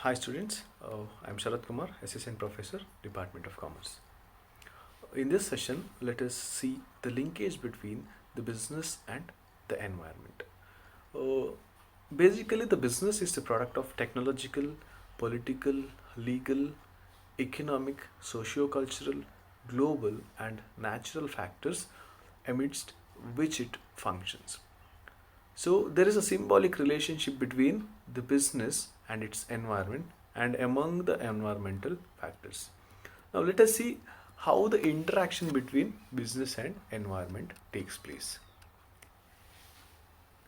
Hi students, I'm Sharat Kumar, Assistant Professor, Department of Commerce. In this session, let us see the linkage between the business and the environment. Uh, Basically, the business is the product of technological, political, legal, economic, socio-cultural, global and natural factors amidst which it functions. So there is a symbolic relationship between the business and its environment and among the environmental factors. Now let us see how the interaction between business and environment takes place.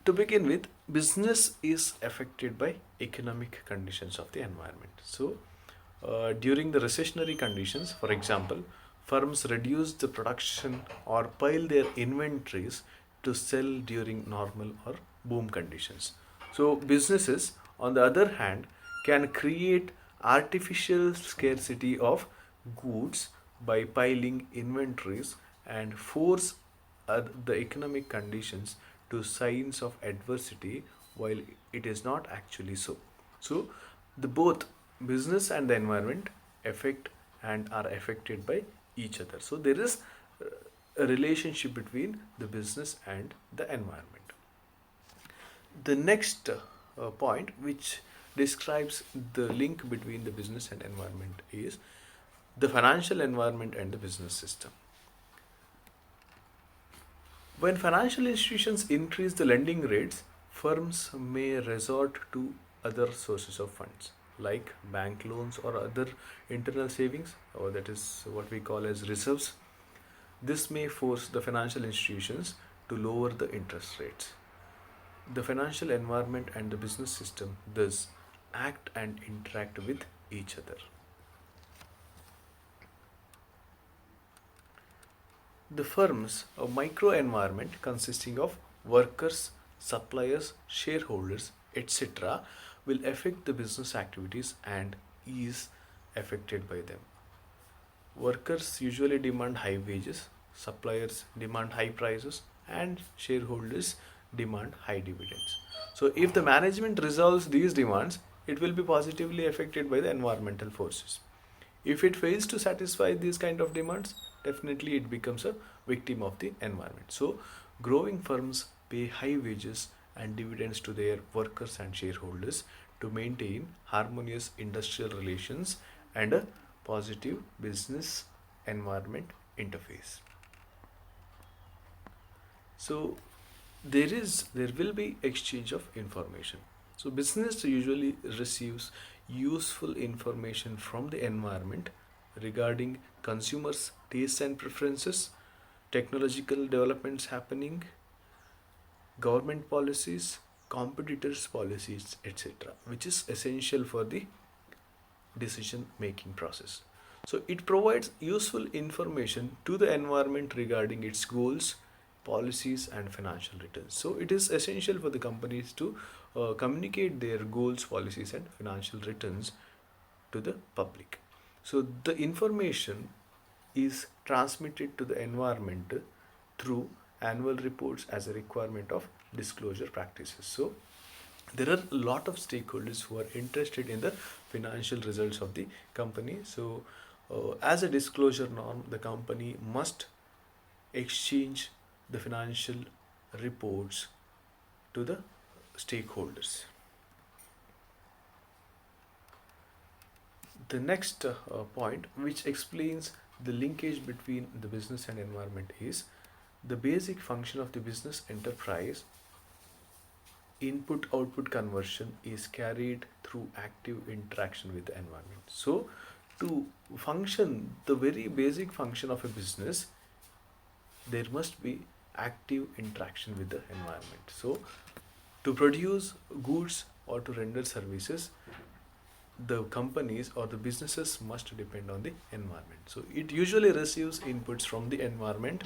To begin with, business is affected by economic conditions of the environment. So during the recessionary conditions, for example, firms reduce the production or pile their inventories to sell during normal or boom conditions. So, businesses, on the other hand, can create artificial scarcity of goods by piling inventories and force the economic conditions to signs of adversity while it is not actually so. So, the both business and the environment affect and are affected by each other. So there is a relationship between the business and the environment. The next point which describes the link between the business and environment is the financial environment and the business system. When financial institutions increase the lending rates, firms may resort to other sources of funds like bank loans or other internal savings, or that is what we call as reserves. This may force the financial institutions to lower the interest rates. The financial environment and the business system thus act and interact with each other. The firm's a microenvironment consisting of workers, suppliers, shareholders, etc., will affect the business activities and is affected by them. Workers usually demand high wages, suppliers demand high prices, and shareholders demand high dividends. So, if the management resolves these demands, it will be positively affected by the environmental forces. If it fails to satisfy these kind of demands, definitely it becomes a victim of the environment. So, growing firms pay high wages and dividends to their workers and shareholders to maintain harmonious industrial relations and a positive business environment interface. So, there will be exchange of information. So business usually receives useful information from the environment regarding consumers tastes and preferences, technological developments happening, government policies, competitors policies, etc., which is essential for the decision making process. So it provides useful information to the environment regarding its goals, policies, and financial returns. So it is essential for the companies to communicate their goals, policies, and financial returns to the public. So the information is transmitted to the environment through annual reports as a requirement of disclosure practices. So there are a lot of stakeholders who are interested in the financial results of the company. So as a disclosure norm, the company must exchange the financial reports to the stakeholders. The next point which explains the linkage between the business and environment is the basic function of the business enterprise input output conversion is carried through active interaction with the environment. So to function the very basic function of a business, there must be active interaction with the environment. So to produce goods or to render services, the companies or the businesses must depend on the environment. So it usually receives inputs from the environment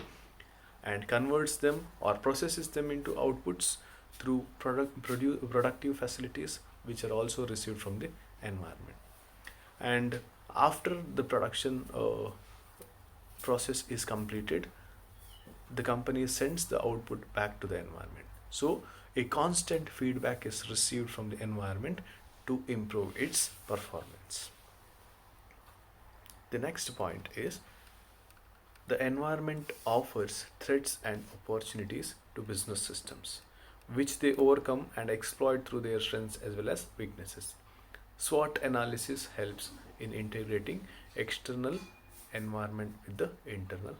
and converts them or processes them into outputs through productive facilities which are also received from the environment. And after the production process is completed, the company sends the output back to the environment. So a constant feedback is received from the environment to improve its performance. The next point is the environment offers threats and opportunities to business systems, which they overcome and exploit through their strengths as well as weaknesses. SWOT analysis helps in integrating external environment with the internal